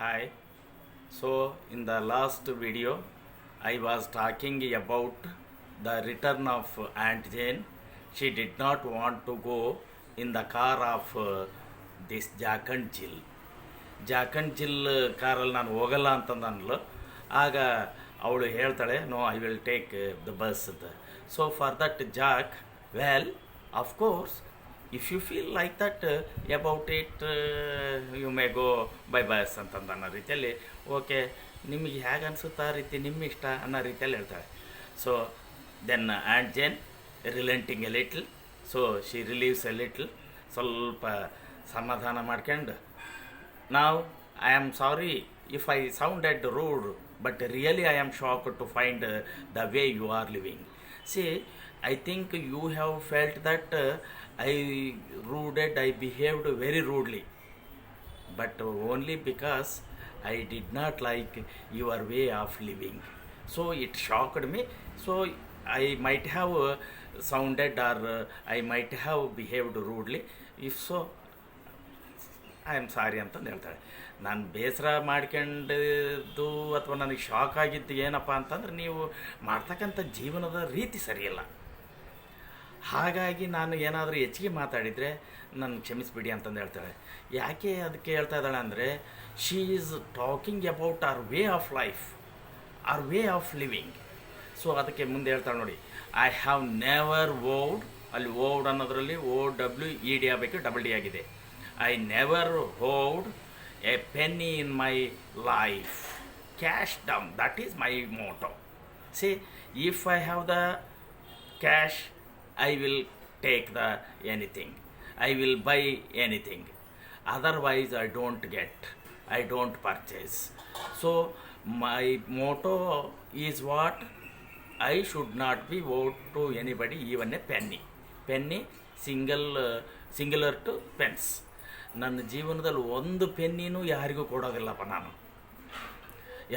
Hi. So, in the last video, I was talking about the return of Aunt Jane. She did not want to go in the car of this Jack and Jill. Jack and Jill ಕಾರಲ್ಲಿ ನಾನು ಹೋಗಲ್ಲ ಅಂತಂದು ಅಂದ್ಲು. ಆಗ ಅವಳು ಹೇಳ್ತಾಳೆ, no I will take the bus ಅಂತ. So for that Jack, well of course if you feel like that about it you may go by bus ಅಂತಂದು ಅನ್ನೋ ರೀತಿಯಲ್ಲಿ, ಓಕೆ ನಿಮಗೆ ಹೇಗೆ ಅನಿಸುತ್ತೆ ಆ ರೀತಿ ನಿಮ್ಮ ಇಷ್ಟ ಅನ್ನೋ ರೀತಿಯಲ್ಲಿ ಹೇಳ್ತಾಳೆ. So then and Jane relenting a little, so she relieves a little, ಸ್ವಲ್ಪ ಸಮಾಧಾನ ಮಾಡ್ಕೊಂಡು, now I am sorry if I sounded rude, but really I am shocked to find the way you are living. See, I think you have felt that I behaved very rudely, but only because I did not like your way of living. So it shocked me. So I might have sounded or I might have behaved rudely. If so, I am sorry ಅಂತಂದು ಹೇಳ್ತಾಳೆ. ನಾನು ಬೇಸರ ಮಾಡ್ಕೊಂಡಿದ್ದು ಅಥವಾ ನನಗೆ shock ಆಗಿದ್ದು ಏನಪ್ಪ ಅಂತಂದ್ರೆ, ನೀವು ಮಾಡ್ತಕ್ಕಂಥ ಜೀವನದ ರೀತಿ ಸರಿಯಿಲ್ಲ, ಹಾಗಾಗಿ ನಾನು ಏನಾದರೂ ಹೆಚ್ಚಿಗೆ ಮಾತಾಡಿದರೆ ನನ್ನ ಕ್ಷಮಿಸಿಬಿಡಿ ಅಂತಂದು ಹೇಳ್ತಾಳೆ. ಯಾಕೆ ಅದಕ್ಕೆ ಹೇಳ್ತಾ ಇದ್ದಾಳೆ ಅಂದರೆ, she is talking about our way of life, hour way of living. So ಅದಕ್ಕೆ ಮುಂದೆ ಹೇಳ್ತಾಳೆ ನೋಡಿ, ಐ ಹ್ಯಾವ್ ನೆವರ್ ವೋವ್ಡ್, ಅಲ್ಲಿ ವೋವ್ಡ್ ಅನ್ನೋದರಲ್ಲಿ OWED ಆಗಬೇಕು, ಡಬಲ್ ಡಿ ಆಗಿದೆ. I never hold a penny in my life. Cash down, that is my motto. See, if I have the cash, I will take the anything. I will buy anything. Otherwise, I don't get. I don't purchase. So, my motto is what? I should not be owed to anybody, even a penny. Penny, singular to pence. ನನ್ನ ಜೀವನದಲ್ಲಿ ಒಂದು ಪೆನ್ನಿನೂ ಯಾರಿಗೂ ಕೊಡೋದಿಲ್ಲಪ್ಪ ನಾನು.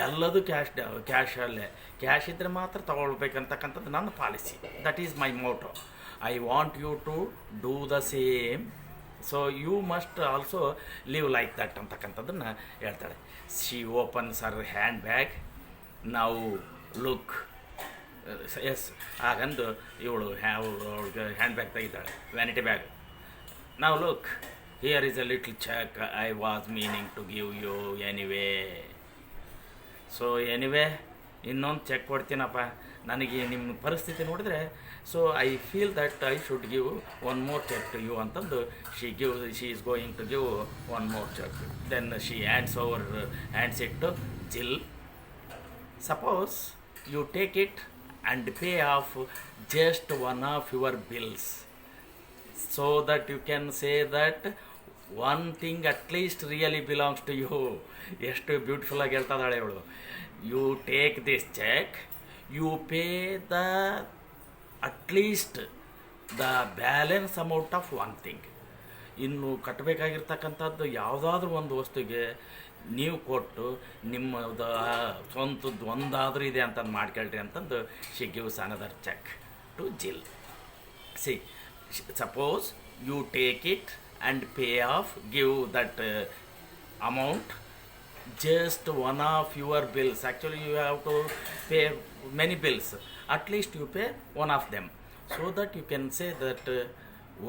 ಎಲ್ಲದೂ ಕ್ಯಾಶಲ್ಲೇ. Cash ಇದ್ದರೆ ಮಾತ್ರ ತೊಗೊಳ್ಬೇಕಂತಕ್ಕಂಥದ್ದು ನನ್ನ policy. That is my motto. I want you to do the same. So you must also live like that ಅಂತಕ್ಕಂಥದ್ದನ್ನು ಹೇಳ್ತಾಳೆ. She opens her handbag. ನಾವು ಲುಕ್ ಎಸ್ ಹಾಗಂದು ಇವಳು ಅವಳಿಗೆ ಹ್ಯಾಂಡ್ ಬ್ಯಾಗ್ ತೆಗಿತಾಳೆ, ವ್ಯಾನಿಟಿ ಬ್ಯಾಗ್. ನಾವು look, here is a little check I was meaning to give you anyway. So anyway, ಇನ್ನೊಂದು ಚೆಕ್ ಕೊಡ್ತೀನಪ್ಪ, ನನಗೆ ನಿಮ್ಮ ಪರಿಸ್ಥಿತಿ ನೋಡಿದ್ರೆ, so I feel that I should give one more cheque to you ಅಂತಂದು she is going to give one more cheque. Then she hands it to Jill. Suppose you take it and pay off just one of your bills, so that you can say that one thing at least really belongs to you. ಎಷ್ಟು beautiful ಆಗಿ ಹೇಳ್ತಾಳೆ ಇವಳು. You take this cheque, you pay the at least the balance amount of one thing. ಇನ್ನು ಕಟ್ಟಬೇಕಾಗಿರ್ತಕ್ಕಂಥದ್ದು ಯಾವುದಾದ್ರೂ ಒಂದು ವಸ್ತುಗೆ ನೀವು ಕೊಟ್ಟು ನಿಮ್ಮದು ಸ್ವಂತದ್ದು ಒಂದಾದರೂ ಇದೆ ಅಂತಂದು ಮಾಡ್ಕೊಳ್ರಿ ಅಂತಂದು she gives another cheque to Jill. See, suppose you take it and pay off, give that amount, just one of your bills. Actually you have to pay many bills, at least you pay one of them, so that you can say that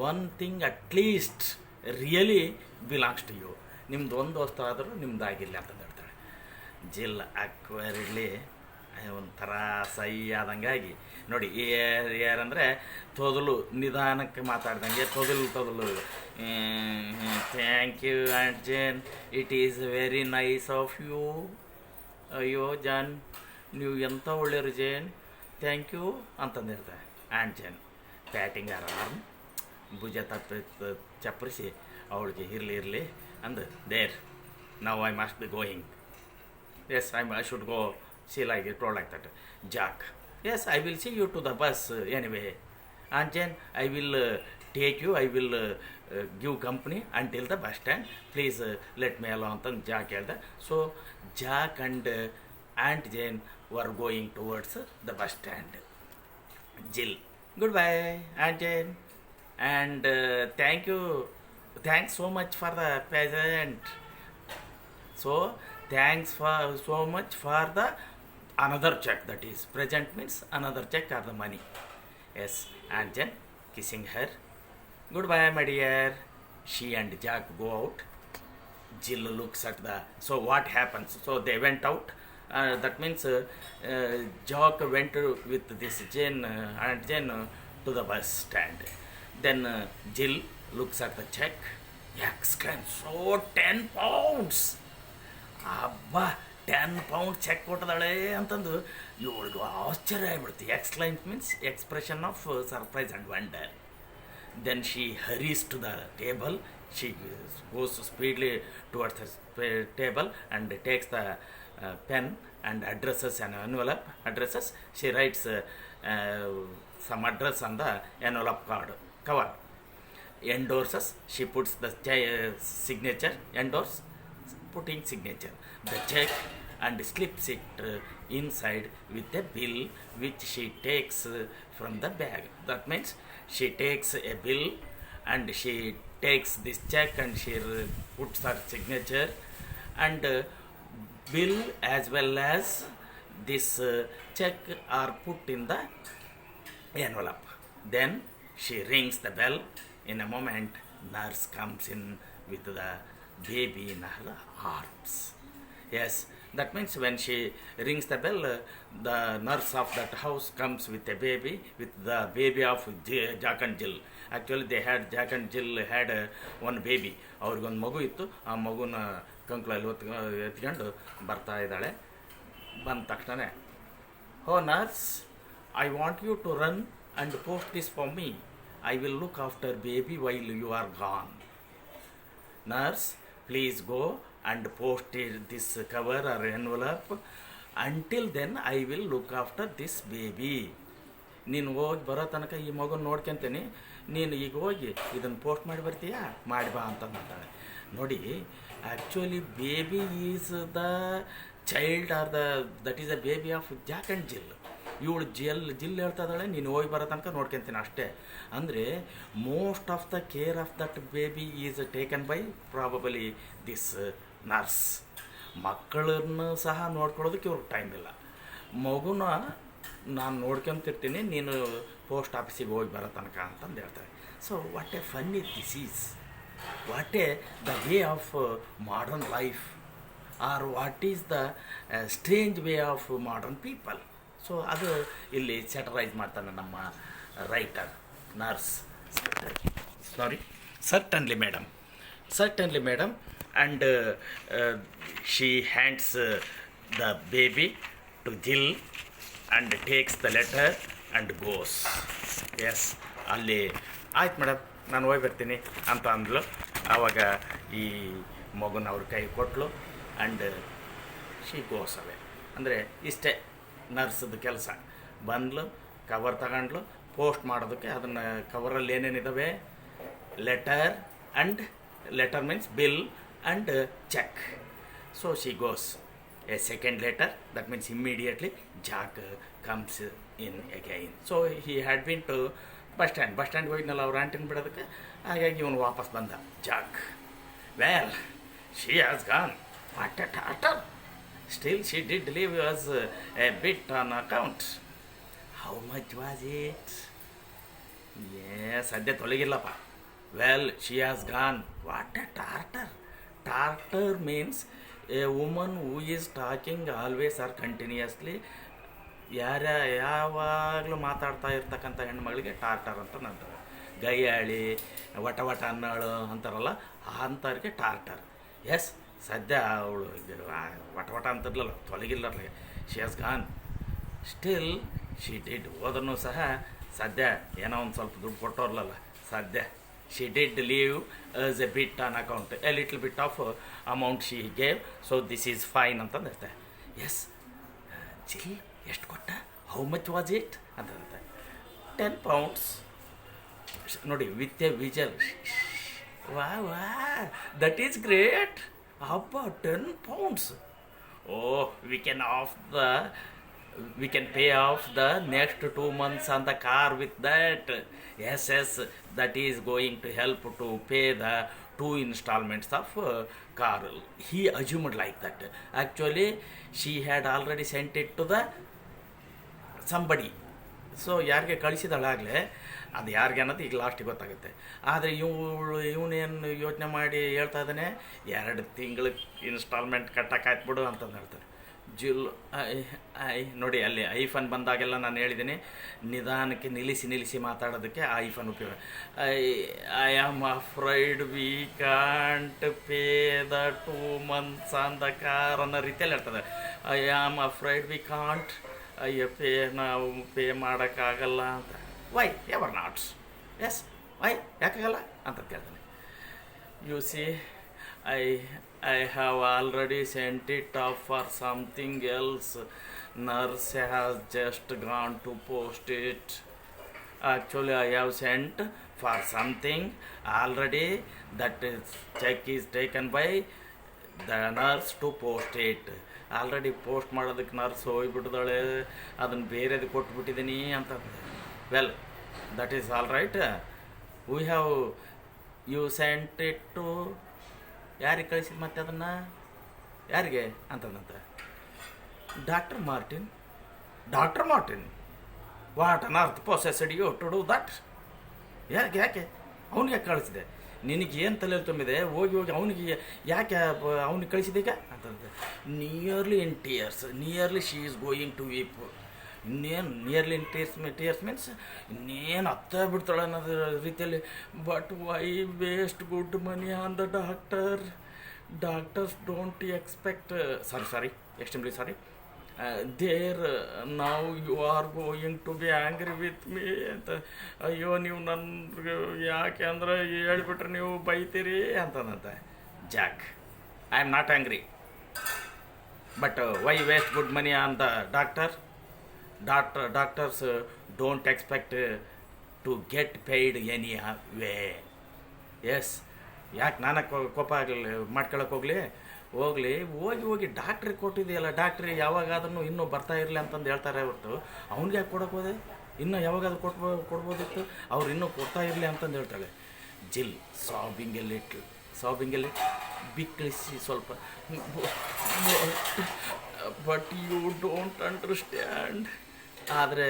one thing at least really belongs to you. ನಿಮ್ದು ಒಂದು ವಸ್ತು ಆದರೂ ನಿಮ್ದಾಗಿರಲಿ ಅಂತ ಹೇಳ್ತಾಳೆ. ಜಿಲ್ ಅಕ್ವೈರ್ಡ್ಲಿ ಒಂಥರ ಸೈ ಆದಂಗಾಗಿ ನೋಡಿ. ಯಾರಂದರೆ ತೊದಲು ನಿಧಾನಕ್ಕೆ ಮಾತಾಡ್ದಂಗೆ ತೊದಲು thank you and Jane, it is very nice of you. ಅಯ್ಯೋ ಜಾನ್, ನೀವು ಎಂಥ ಒಳ್ಳೆಯರು ಜೇನ್, ಥ್ಯಾಂಕ್ ಯು ಅಂತಂದು ಹೇಳ್ತಾರೆ. And Jane patting her arm, ಭುಜ ಚಪ್ಪರಿಸಿ ಅವಳಿಗೆ ಇರಲಿ ಅಂದು, there now I must be going. Yes I should go. She told like that. Jack, yes, I will see you to the bus anyway. And then I will take you, I will give company until the bus stand. Please let me alone ಅಂತ Jack ಹೇಳ್ದ. So Jack and Aunt Jane were going towards the bus stand. Jill, goodbye Aunt Jane, and thanks so much for the present. So thanks for so much for the another check, that is present means another check or the money. Yes, and then kissing her, goodbye my dear. She and Jack go out. Jill looks at the, so what happens, so they went out. That means Jack went with this Jane and Jane to the bus stand. Then Jill looks at the check, exclaims, so 10 pounds. ಅಬ್ಬಾ 10 pound check ಕೊಟ್ಟದಾಳೆ ಅಂತಂದು ಇವಳಿಗೆ ಆಶ್ಚರ್ಯ ಆಗಿಬಿಡ್ತು. Exclaim means expression of surprise and wonder. Then she hurries to the table. She goes speedily towards the table and takes the pen and addresses an envelope. She writes some address on the envelope cover. Endorses. She puts the signature. Endorse, putting signature. The check and slips it inside with a bill which she takes from the bag. That means she takes a bill and she takes this check and she puts her signature, and bill as well as this check are put in the envelope. Then she rings the bell. In a moment, nurse comes in with the baby in her arms. Yes, that means when she rings the bell, the nurse of that house comes with a baby, with the baby of Jack and Jill. Actually, Jack and Jill had one baby. ಅವ್ರಿಗೊಂದು ಮಗು ಇತ್ತು. ಆ ಮಗುನ ಕಂಕ್ಳಲ್ಲಿ ಎತ್ಕೊಂಡು ಬರ್ತಾ ಇದ್ದಾಳೆ. ಬಂದ ತಕ್ಷಣ, oh nurse, I want you to run and post this for me. I will look after baby while you are gone. Nurse, please go and post this cover or envelope. Until then, I will look after this baby. ನೀನು ಹೋಗಿ ಬರೋ ತನಕ ಈ ಮಗನ ನೋಡ್ಕೊಂತೀನಿ. ನೀನು ಈಗ ಹೋಗಿ ಇದನ್ನು ಪೋಸ್ಟ್ ಮಾಡಿ ಬರ್ತೀಯಾ, ಮಾಡಿ ಬಾ ಅಂತ ಅಂತಾಳೆ. ನೋಡಿ, actually baby is the child or that is a baby of Jack and Jill. ಇವಳು ಜಿಲ್ ಹೇಳ್ತಾ ಇದ್ದಾಳೆ, ನೀನು ಹೋಗಿ ಬರೋ ತನಕ ನೋಡ್ಕೊಂತೀನಿ ಅಷ್ಟೇ. ಅಂದರೆ most of the care of that baby is taken by probably this nurse. ಮಕ್ಕಳನ್ನು ಸಹ ನೋಡ್ಕೊಳ್ಳೋದಕ್ಕೆ ಇವ್ರಿಗೆ ಟೈಮ್ ಇಲ್ಲ. ಮಗುನ ನಾನು ನೋಡ್ಕೊಂತಿರ್ತೀನಿ, ನೀನು ಪೋಸ್ಟ್ ಆಫೀಸಿಗೆ ಹೋಗಿ ಬರೋ ತನಕ ಅಂತಂದು ಹೇಳ್ತಾರೆ. So what a funny this is, what a the way of modern life, or what is the strange way of modern people. So ಅದು ಇಲ್ಲಿ ಸೆಟರೈಸ್ ಮಾಡ್ತಾನೆ ನಮ್ಮ writer. Nurse, certainly madam, and she hands the baby to Jill and takes the letter and goes. Yes, ಅಲ್ಲಿ ಆಯ್ತು madam, ನಾನು ಹೋಗಿ ಬರ್ತೀನಿ ಅಂತ ಅಂದ್ಲು. ಆವಾಗ ಈ ಮಗುನ ಅವ್ರ ಕೈ ಕೊಟ್ಟಲು ಆ್ಯಂಡ್ ಶಿ ಗೋಸ್ ಅವೇ. ಅಂದರೆ ಇಷ್ಟೇ ನರ್ಸದ್ದು ಕೆಲಸ. ಬಂದ್ಲು, ಕವರ್ ತಗೊಂಡ್ಲು, ಪೋಸ್ಟ್ ಮಾಡೋದಕ್ಕೆ. ಅದನ್ನು ಕವರಲ್ಲಿ ಏನೇನಿದ್ದಾವೆ, letter means bill and cheque. So she goes. A second letter, that means immediately Jack comes in again. So he had been to bus stand ಹೋಗಿದ್ನಲ್ಲ ಅವ್ರ ಆಂಟಿನ ಬಿಡೋದಕ್ಕೆ. ಹಾಗಾಗಿ ಇವನು ವಾಪಸ್ ಬಂದ Jack. Well, she has gone. What a tartar. Still she did leave us a bit on account. How much was it? Yes, ಸದ್ಯ ತೊಲಗಿಲ್ಲಪ್ಪ. Well, she has gone. What a tartar. Tartar means a woman who is talking always or continuously. ಯಾವಾಗಲೂ ಮಾತಾಡ್ತಾ ಇರ್ತಕ್ಕಂಥ ಹೆಣ್ಮಗಳಿಗೆ ಟಾರ್ಟರ್ ಅಂತ ಅಂತಾರೆ. ಗೈಯಾಳಿ, ವಟ ಅನ್ನೋಳು ಅಂತಾರಲ್ಲ, ಅಂಥವ್ರಿಗೆ ಟಾರ್ಟರ್. S, ಸದ್ಯ ಅವಳು ವಟ ಅಂತಿರ್ಲಲ್ಲ, ತೊಲಗಿಲ್ಲಲ್ಲ. She has gone. Still she did. ಹೋದ್ರೂ ಸಹ ಸದ್ಯ ಏನೋ ಒಂದು ಸ್ವಲ್ಪ ದುಡ್ಡು ಕೊಟ್ಟೋರ್ಲಲ್ಲ, ಸದ್ಯ she did leave us a bit on account, a little bit of amount she gave. So this is fine ಅಂತಂದು ಹೇಳ್ತಾರೆ. ಎಸ್, ಜಿಲ್ ಎಷ್ಟು ಕೊಟ್ಟ, ಹೌ ಮಚ್ ವಾಸ್ ಇಟ್ ಅಂತ 10 pounds. ನೋಡಿ, ವಿತ್ ಎ ವಿಜಲ್. ವಾ that is great. About 10 pounds. Oh, we can pay off the next 2 months on the car with that. Yes, that is going to help to pay the 2 installments of car. He assumed like that. Actually, she had already sent it to the somebody. So ಯಾರಿಗೆ ಕಳಿಸಿದಳಾಗಲೇ ಅದು ಯಾರಿಗೆ ಅನ್ನೋದು ಈಗ ಲಾಸ್ಟಿಗೆ ಗೊತ್ತಾಗುತ್ತೆ. ಆದರೆ ಇವನೇನು ಯೋಚನೆ ಮಾಡಿ ಹೇಳ್ತಾ ಇದ್ದಾನೆ, 2 ತಿಂಗಳು ಇನ್ಸ್ಟಾಲ್ಮೆಂಟ್ ಕಟ್ಟೋಕ್ಕಾಯ್ತು ಬಿಡು ಅಂತಂದು ಹೇಳ್ತಾರೆ. ನೋಡಿ ಅಲ್ಲಿ ಐಫೋನ್ ಬಂದಾಗೆಲ್ಲ ನಾನು ಹೇಳಿದ್ದೀನಿ, ನಿಧಾನಕ್ಕೆ ನಿಲ್ಲಿಸಿ ಮಾತಾಡೋದಕ್ಕೆ ಐಫೋನ್ ಉಪಯೋಗ. I am afraid we can't pay the 2 months on the car ಅನ್ನೋ ರೀತಿಯಲ್ಲಿ ಹೇಳ್ತದೆ. I am afraid we can't ನಾವು ಪೇ ಮಾಡೋಕ್ಕಾಗಲ್ಲ ಅಂತ. Why ever nots, yes why ಯಾಕಾಗಲ್ಲ ಅಂತ ಕೇಳ್ತಾನೆ. You see I have already sent it off for something else. Nurse has just gone to post it. Actually, I have sent for something already. That check is taken by the nurse to post it. Already post ಮಾಡೋದಕ್ಕೆ nurse ಹೋಗಿಬಿಟ್ಟಿದ್ದಾಳೆ, ಅದನ್ನು ಬೇರೆದು ಕೊಟ್ಬಿಟ್ಟಿದ್ದೀನಿ ಅಂತ. Well, that is all right. We have you sent it to ಯಾರಿಗೆ ಕಳಿಸಿದ ಮತ್ತೆ ಅದನ್ನು ಯಾರಿಗೆ ಅಂತಂದಂತೆ. Doctor Martin what on earth possessed you to do that. ಯಾಕೆ ಅವನಿಗೆ ಕಳಿಸಿದೆ? ನಿನಗೆ ಏನು ತಲೆ ತುಂಬಿದೆ? ಹೋಗಿ ಅವನಿಗೆ ಯಾಕೆ ಅವನಿಗೆ ಕಳಿಸಿದೀಗ ಅಂತಂದ್ರೆ, nearly she is going to weep. ಇನ್ನೇನು ನಿಯರ್ಲಿ ಇನ್ ಟೀಯರ್ಸ್ ಮೀನ್ಸ್ ಇನ್ನೇನು ಹತ್ತ ಬಿಡ್ತಾಳೆ ಅನ್ನೋದು ರೀತಿಯಲ್ಲಿ. But why waste good money on the doctors don't expect sorry extremely sorry there ನಾವು you are going to be angry with me ಅಂತ. ಅಯ್ಯೋ ನೀವು ನನ್ನ ಯಾಕೆ ಅಂದ್ರೆ ಹೇಳ್ಬಿಟ್ರೆ ನೀವು ಬೈತೀರಿ ಅಂತಂದಂತೆ. Jack, I am not angry, but why waste good money on the doctors don't expect to get paid any way. S, ಯಾಕೆ ನಾನು ಕೋಪ ಮಾಡ್ಕೊಳಕ್ಕೆ ಹೋಗಿ ಡಾಕ್ಟ್ರಿಗೆ ಕೊಟ್ಟಿದೆಯಲ್ಲ, ಡಾಕ್ಟ್ರಿಗೆ ಯಾವಾಗಾದ್ರೂ ಇನ್ನೂ ಬರ್ತಾ ಇರಲಿ ಅಂತಂದು ಹೇಳ್ತಾರೆ ಹೊರತು ಅವ್ನಿಗೆ ಯಾಕೆ ಕೊಡೋಕೆ ಹೋದೆ? ಇನ್ನೂ ಯಾವಾಗಾದ್ರೂ ಕೊಡ್ಬೋದಿತ್ತು, ಅವ್ರು ಇನ್ನೂ ಕೊಡ್ತಾ ಇರಲಿ ಅಂತಂದು ಹೇಳ್ತಾಳೆ. ಜಿಲ್ ಸಾಬಿಂಗ್ ಎ ಲಿಟ್ಲ್ ಬಿಕ್ಕಳಿಸಿ ಸ್ವಲ್ಪ. But you don't understand. ಆದರೆ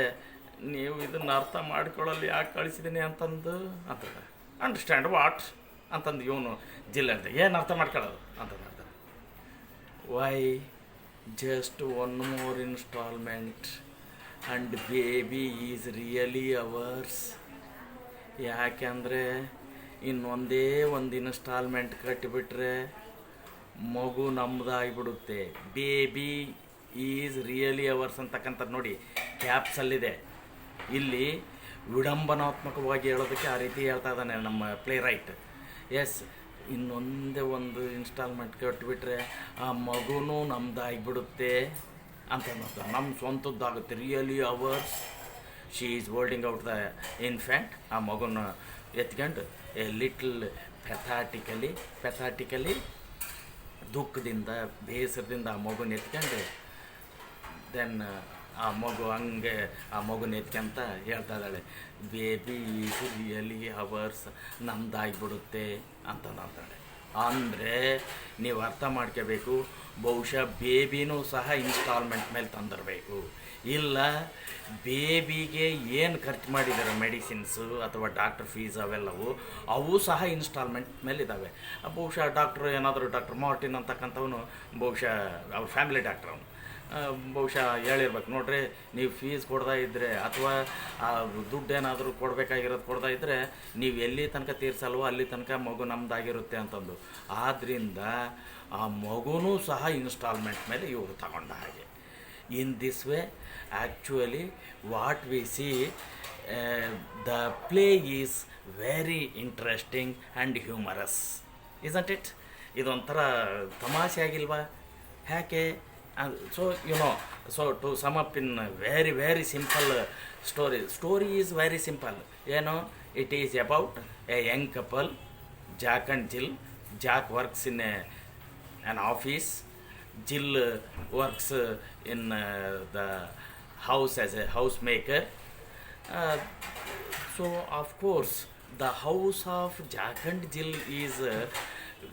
ನೀವು ಇದನ್ನು ಅರ್ಥ ಮಾಡ್ಕೊಳ್ಳಲ್ಲಿ ಯಾಕೆ ಕಳಿಸಿದ್ದೀನಿ ಅಂತಂದು ಅಂಡರ್ಸ್ಟ್ಯಾಂಡ್ ವಾಟ್ ಅಂತಂದು ಇವನು ಜಿಲ್ ಅಂತ ಏನು ಅರ್ಥ ಮಾಡ್ಕೊಳ್ಳೋದು ಅಂತಂದು ಹೇಳ್ತಾರೆ. Why just 1 more installment and baby is really ours. ಯಾಕೆಂದರೆ ಇನ್ನೊಂದೇ ಒಂದು ಇನ್ಸ್ಟಾಲ್ಮೆಂಟ್ ಕಟ್ಟಿಬಿಟ್ರೆ ಮಗು ನಮ್ಮದಾಗಿಬಿಡುತ್ತೆ. ಬೇಬಿ ಈಸ್ ರಿಯಲಿ ಅವರ್ಸ್ ಅಂತಕ್ಕಂಥದ್ದು ನೋಡಿ ಕ್ಯಾಪ್ಸಲ್ಲಿದೆ. ಇಲ್ಲಿ ವಿಡಂಬನಾತ್ಮಕವಾಗಿ ಹೇಳೋದಕ್ಕೆ ಆ ರೀತಿ ಹೇಳ್ತಾ ಇದ್ದಾನೆ ನಮ್ಮ ಪ್ಲೇ ರೈಟ್. ಎಸ್, ಇನ್ನೊಂದೇ ಒಂದು ಇನ್ಸ್ಟಾಲ್ಮೆಂಟ್ ಕಟ್ಟಿಬಿಟ್ರೆ ಆ ಮಗುನೂ ನಮ್ಮದಾಗಿಬಿಡುತ್ತೆ ಅಂತ ನಮ್ಮ ಸ್ವಂತದ್ದಾಗುತ್ತೆ. Really ours. She is holding out the infant. ಆ ಮಗುನ ಎತ್ಕೊಂಡು ಎ ಲಿಟ್ಲ್ ಪೆಥಾಟಿಕಲಿ ದುಃಖದಿಂದ ಬೇಸರದಿಂದ ಆ ಮಗುನ ಎತ್ಕೊಂಡು ದೆನ್ ಆ ಮಗು ಹಂಗೆ ಆ ಮಗುನ ಎತ್ಕೊಂತ ಹೇಳ್ತಾ ಇದ್ದಾಳೆ, ಬೇಬಿ ಈಸ್ ರಿಯಲಿ ಅವರ್ಸ್, ನಮ್ದಾಗಿಬಿಡುತ್ತೆ ಅಂತಂದಾಳೆ. ಅಂದರೆ ನೀವು ಅರ್ಥ ಮಾಡ್ಕೋಬೇಕು, ಬಹುಶಃ ಬೇಬಿನೂ ಸಹ ಇನ್ಸ್ಟಾಲ್ಮೆಂಟ್ ಮೇಲೆ ತಂದಿರಬೇಕು. ಇಲ್ಲ ಬೇಬಿಗೆ ಏನು ಖರ್ಚು ಮಾಡಿದ್ದಾರೆ ಮೆಡಿಸಿನ್ಸು ಅಥವಾ ಡಾಕ್ಟರ್ ಫೀಸ್ ಅವೆಲ್ಲವು ಅವು ಸಹ ಇನ್ಸ್ಟಾಲ್ಮೆಂಟ್ ಮೇಲೆ ಇದ್ದಾವೆ. ಬಹುಶಃ ಡಾಕ್ಟರ್ ಮಾರ್ಟಿನ್ ಅಂತಕ್ಕಂಥವನು ಬಹುಶಃ ಅವ್ರ ಫ್ಯಾಮಿಲಿ ಡಾಕ್ಟರ್ ಅವನು ಬಹುಶಃ ಹೇಳಿರ್ಬೇಕು, ನೋಡ್ರಿ ನೀವು ಫೀಸ್ ಕೊಡ್ತಾ ಇದ್ದರೆ ಅಥವಾ ದುಡ್ಡೇನಾದರೂ ಕೊಡಬೇಕಾಗಿರೋದು ಇದ್ದರೆ ನೀವು ಎಲ್ಲಿ ತನಕ ತೀರ್ಸಲ್ವೋ ಅಲ್ಲಿ ತನಕ ಮಗು ನಮ್ಮದಾಗಿರುತ್ತೆ ಅಂತಂದು. ಆದ್ದರಿಂದ ಆ ಮಗುನೂ ಸಹ ಇನ್ಸ್ಟಾಲ್ಮೆಂಟ್ ಮೇಲೆ ಇವರು ತಗೊಂಡ ಹಾಗೆ. In this way actually what we C the play is very interesting and humorous, isn't it? ಇದೊಂಥರ ತಮಾಷೆ ಆಗಿಲ್ವಾ? ಯಾಕೆ? So to sum up in very simple story is very simple. It is about a young couple, Jack and Jill. Jack works in an office. Jill works in the house as a housemaker. So of course the house of Jack and Jill is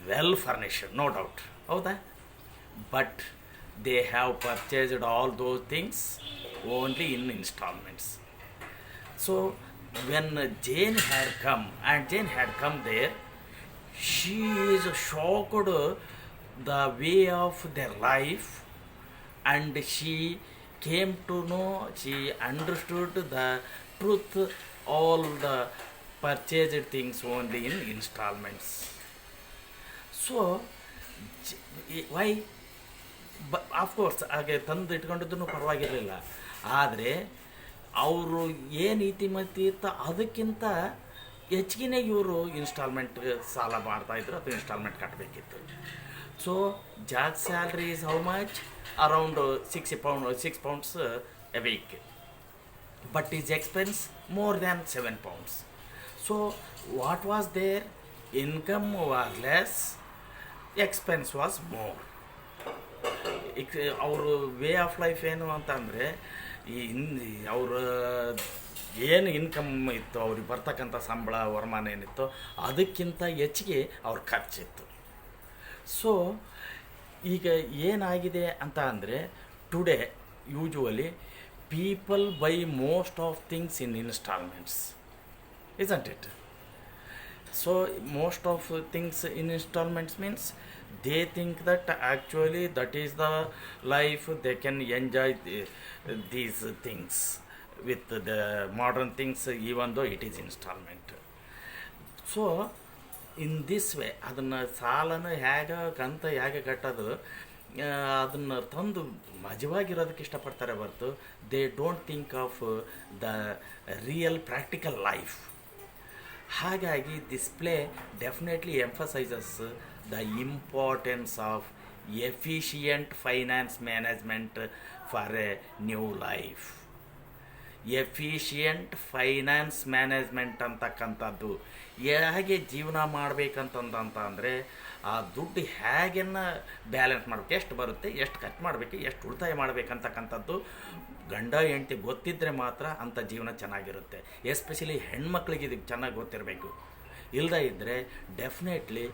well furnished, no doubt. Howda? But they have purchased all those things only in installments. So when Jane had come there, she is shocked the way of their life, and she came to know, she understood the truth, all the purchased things only in installments. So why of course ಹಾಗೆ ತಂದು ಇಟ್ಕೊಂಡಿದ್ದೂ ಪರವಾಗಿರಲಿಲ್ಲ, ಆದರೆ ಅವರು ಏನು ಇತಿಮಿತಿ ಇತ್ತು ಅದಕ್ಕಿಂತ ಹೆಚ್ಚಿಗೆ ಇವರು instalment ಸಾಲ ಮಾಡ್ತಾಯಿದ್ರು ಅಥವಾ ಇನ್ಸ್ಟಾಲ್ಮೆಂಟ್ ಕಟ್ಟಬೇಕಿತ್ತು. So Jack salary is how much? Around 6 pounds a week, but is expense more than 7 pounds. So what was there? Income was less, expense was more. ಅವರು ವೇ ಆಫ್ ಲೈಫ್ ಏನು ಅಂತಂದರೆ, ಅವರ ಏನು income ಇತ್ತು, ಅವ್ರಿಗೆ ಬರ್ತಕ್ಕಂಥ ಸಂಬಳ ವರಮಾನ ಏನಿತ್ತು ಅದಕ್ಕಿಂತ ಹೆಚ್ಚಿಗೆ ಅವ್ರ ಖರ್ಚಿತ್ತು. ಸೊ ಈಗ ಏನಾಗಿದೆ ಅಂತ ಅಂದರೆ, today usually people by most of things in instalments, isn't it? So most of things in installments means they think that actually that is the life, they can enjoy these things with the modern things even though it is installment. So in this way ಅದನ್ನು ಸಾಲನ ಹೇಗೆ ಕಂತ ಹೇಗೆ ಕಟ್ಟೋದು, ಅದನ್ನು ತಂದು ಮಜವಾಗಿರೋದಕ್ಕೆ ಇಷ್ಟಪಡ್ತಾರೆ ಹೊರತು they don't think of the real practical life. ಹಾಗಾಗಿ this play definitely emphasises the importance of efficient finance management for a new life. Efficient finance management ಅಂತಕ್ಕಂಥದ್ದು ಹೇಗೆ ಜೀವನ ಮಾಡಬೇಕಂತಂತ ಅಂದರೆ, ಆ ದುಡ್ಡು ಹೇಗೆನ್ನ ಬ್ಯಾಲೆನ್ಸ್ ಮಾಡಬೇಕು, ಎಷ್ಟು ಬರುತ್ತೆ, ಎಷ್ಟು ಖರ್ಚು ಮಾಡಬೇಕು, ಎಷ್ಟು ಉಳಿತಾಯ ಮಾಡಬೇಕಂತಕ್ಕಂಥದ್ದು ಗಂಡ ಹೆಂಡತಿ ಗೊತ್ತಿದ್ದರೆ ಮಾತ್ರ ಅಂಥ ಜೀವನ ಚೆನ್ನಾಗಿರುತ್ತೆ. ಎಸ್ಪೆಷಲಿ ಹೆಣ್ಮಕ್ಳಿಗೆ ಇದಕ್ಕೆ ಚೆನ್ನಾಗಿ ಗೊತ್ತಿರಬೇಕು. ಇಲ್ಲದೇ ಇದ್ದರೆ ಡೆಫಿನೆಟ್ಲಿ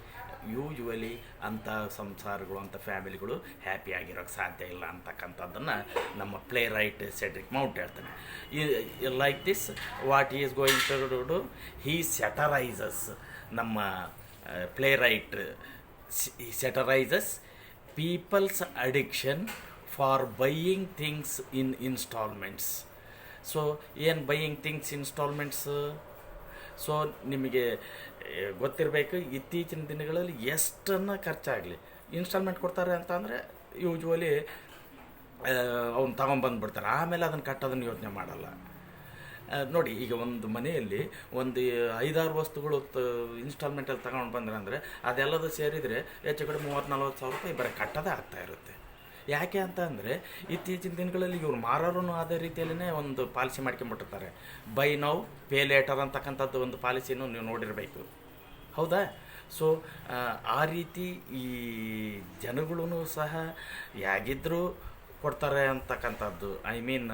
ಯೂಶುವಲಿ ಅಂಥ ಸಂಸಾರಗಳು, ಅಂಥ ಫ್ಯಾಮಿಲಿಗಳು ಹ್ಯಾಪಿಯಾಗಿರೋಕ್ಕೆ ಸಾಧ್ಯ ಇಲ್ಲ ಅಂತಕ್ಕಂಥದ್ದನ್ನು ನಮ್ಮ ಪ್ಲೇ ರೈಟ್ ಸೆಡ್ರಿಕ್ ಮೌಂಟ್ ಹೇಳ್ತಾನೆ. Like this what is going to do, he satirises, ನಮ್ಮ playwright satirises people's addiction for buying things in instalments. So ಏನು ಬೈಯಿಂಗ್ ಥಿಂಗ್ಸ್ ಇನ್ಸ್ಟಾಲ್ಮೆಂಟ್ಸ್? ಸೊ ನಿಮಗೆ ಗೊತ್ತಿರಬೇಕು, ಇತ್ತೀಚಿನ ದಿನಗಳಲ್ಲಿ ಎಷ್ಟನ್ನು ಖರ್ಚಾಗಲಿ ಇನ್ಸ್ಟಾಲ್ಮೆಂಟ್ ಕೊಡ್ತಾರೆ ಅಂತ ಅಂದರೆ ಯೂಶ್ವಲಿ ಅವ್ನು ತಗೊಂಬಂದುಬಿಡ್ತಾರೆ, ಆಮೇಲೆ ಅದನ್ನು ಕಟ್ಟೋದನ್ನು ಯೋಚನೆ ಮಾಡಲ್ಲ. ನೋಡಿ, ಈಗ ಒಂದು ಮನೆಯಲ್ಲಿ ಒಂದು 5-6 ವಸ್ತುಗಳು ಇನ್ಸ್ಟಾಲ್ಮೆಂಟಲ್ಲಿ ತಗೊಂಡು ಬಂದ್ರೆ ಅಂದರೆ ಅದೆಲ್ಲದು ಸೇರಿದರೆ ಹೆಚ್ಚು ಕಡೆ 30-40 ಸಾವಿರ ರೂಪಾಯಿ ಬರೀ ಕಟ್ಟೋದೇ ಆಗ್ತಾಯಿರುತ್ತೆ. ಯಾಕೆ ಅಂತ ಅಂದರೆ ಇತ್ತೀಚಿನ ದಿನಗಳಲ್ಲಿ ಇವ್ರು ಮಾರೋರು ಅದೇ ರೀತಿಯಲ್ಲೇ ಒಂದು ಪಾಲಿಸಿ ಮಾಡ್ಕೊಂಬಿಟ್ಟಿರ್ತಾರೆ. ಬೈ ನೌ ಪೇ ಲೇಟರ್ ಅಂತಕ್ಕಂಥದ್ದು ಒಂದು ಪಾಲಿಸಿನೂ ನೀವು ನೋಡಿರಬೇಕು, ಹೌದಾ? ಸೊ ಆ ರೀತಿ ಈ ಜನಗಳೂ ಸಹ ಹೇಗಿದ್ದರೂ ಕೊಡ್ತಾರೆ ಅಂತಕ್ಕಂಥದ್ದು, ಐ ಮೀನ್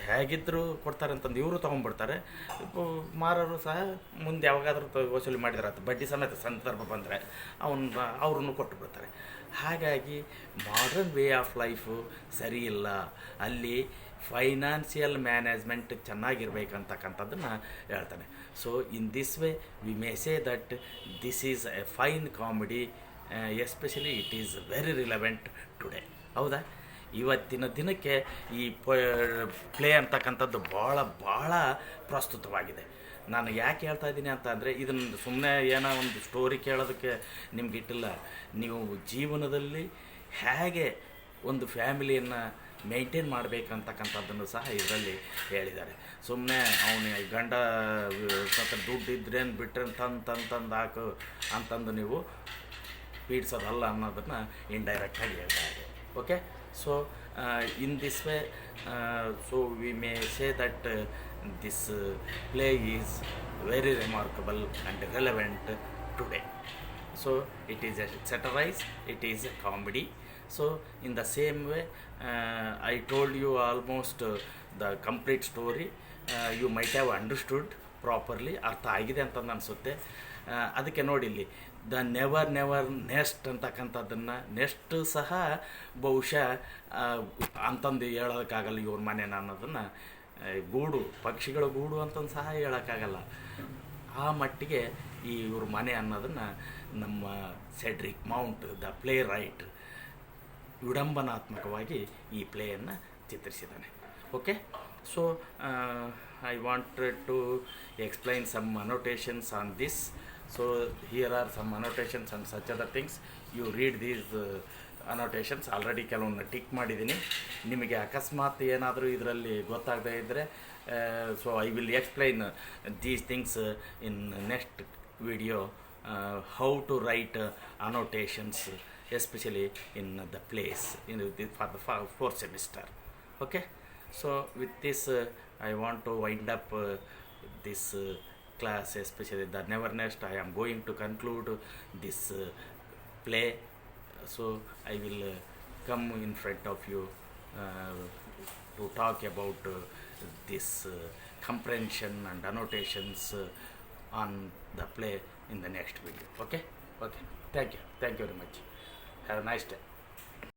ಹೇಗಿದ್ದರೂ ಕೊಡ್ತಾರೆ ಅಂತಂದು ಇವರು ತೊಗೊಂಡ್ಬಿಡ್ತಾರೆ. ಮಾರೋರು ಸಹ ಮುಂದೆ ಯಾವಾಗಾದ್ರೂ ವಸೂಲಿ ಮಾಡಿದ್ರೆ ಬಡ್ಡಿ ಸಮೇತ ಸಂದರ್ಭ ಬಂದರೆ ಅವ್ರನ್ನು ಕೊಟ್ಟು ಬಿಡ್ತಾರೆ. ಹಾಗಾಗಿ ಮಾಡರ್ನ್ ವೇ ಆಫ್ ಲೈಫು ಸರಿ ಇಲ್ಲ, ಅಲ್ಲಿ ಫೈನಾನ್ಷಿಯಲ್ ಮ್ಯಾನೇಜ್ಮೆಂಟ್ ಚೆನ್ನಾಗಿರ್ಬೇಕಂತಕ್ಕಂಥದ್ದನ್ನು ಹೇಳ್ತಾನೆ. So in this way we may say that this is A fine comedy, especially it is very relevant today. ಹೌದಾ? ಇವತ್ತಿನ ದಿನಕ್ಕೆ ಈ ಪ್ಲೇ ಅಂತಕ್ಕಂಥದ್ದು ಭಾಳ ಪ್ರಸ್ತುತವಾಗಿದೆ. ನಾನು ಯಾಕೆ ಹೇಳ್ತಾ ಇದ್ದೀನಿ ಅಂತ ಅಂದರೆ, ಇದನ್ನು ಸುಮ್ಮನೆ ಏನೋ ಒಂದು ಸ್ಟೋರಿ ಕೇಳೋದಕ್ಕೆ ನಿಮ್ಗೆ ಇಟ್ಟಿಲ್ಲ. ನೀವು ಜೀವನದಲ್ಲಿ ಹೇಗೆ ಒಂದು ಫ್ಯಾಮಿಲಿಯನ್ನು ಮೇಂಟೈನ್ ಮಾಡಬೇಕಂತಕ್ಕಂಥದ್ದನ್ನು ಸಹ ಇದರಲ್ಲಿ ಹೇಳಿದ್ದಾರೆ. ಸುಮ್ಮನೆ ಅವನು ಗಂಡ ಸ್ವಲ್ಪ ದುಡ್ಡು ಇದ್ರೇನು ಬಿಟ್ಟರೆ ತಂದು ಹಾಕು ಅಂತಂದು ನೀವು ಪೀಡ್ಸೋದಲ್ಲ ಅನ್ನೋದನ್ನು ಇಂಡೈರೆಕ್ಟಾಗಿ ಹೇಳ್ತಾರೆ. Okay, so in this way so we may say that this play is very remarkable and relevant today. So it is a satire, it is a comedy. So in the same way I told you almost the complete story. You might have understood properly ಅರ್ಥ ಆಗಿದೆ ಅಂತಂದು ಅನಿಸುತ್ತೆ. ಅದಕ್ಕೆ ನೋಡಿಲ್ಲಿ the never never next ಅಂತಕ್ಕಂಥದ್ದನ್ನು next ಸಹ ಬಹುಶಃ ಅಂತಂದು ಹೇಳೋಕ್ಕಾಗಲ್ಲ ಇವ್ರ ಮನೇನ ಅನ್ನೋದನ್ನು, ಗೂಡು ಪಕ್ಷಿಗಳ ಗೂಡು ಅಂತಂದು ಸಹ ಹೇಳೋಕ್ಕಾಗಲ್ಲ. ಆ ಮಟ್ಟಿಗೆ ಈ ಇವ್ರ ಮನೆ ಅನ್ನೋದನ್ನು ನಮ್ಮ Cedric Mount the playwright ವಿಡಂಬನಾತ್ಮಕವಾಗಿ ಈ ಪ್ಲೇಯನ್ನು ಚಿತ್ರಿಸಿದ್ದಾನೆ. Okay, so I wanted to explain some annotations on this. So here are some annotations and such other things. You read these annotations. Already ಕೆಲವೊಂದು ಟಿಕ್ ಮಾಡಿದ್ದೀನಿ. ನಿಮಗೆ ಅಕಸ್ಮಾತ್ ಏನಾದರೂ ಇದರಲ್ಲಿ ಗೊತ್ತಾಗದೇ ಇದ್ದರೆ so I will explain these things in next video, how to write annotations especially in the plays for the fourth semester. Okay, so with this I want to wind up this class, especially the never nest. I am going to conclude this play, so I will come in front of you to talk about this comprehension and annotations on the play in the next video. Okay, thank you very much. Have a nice day.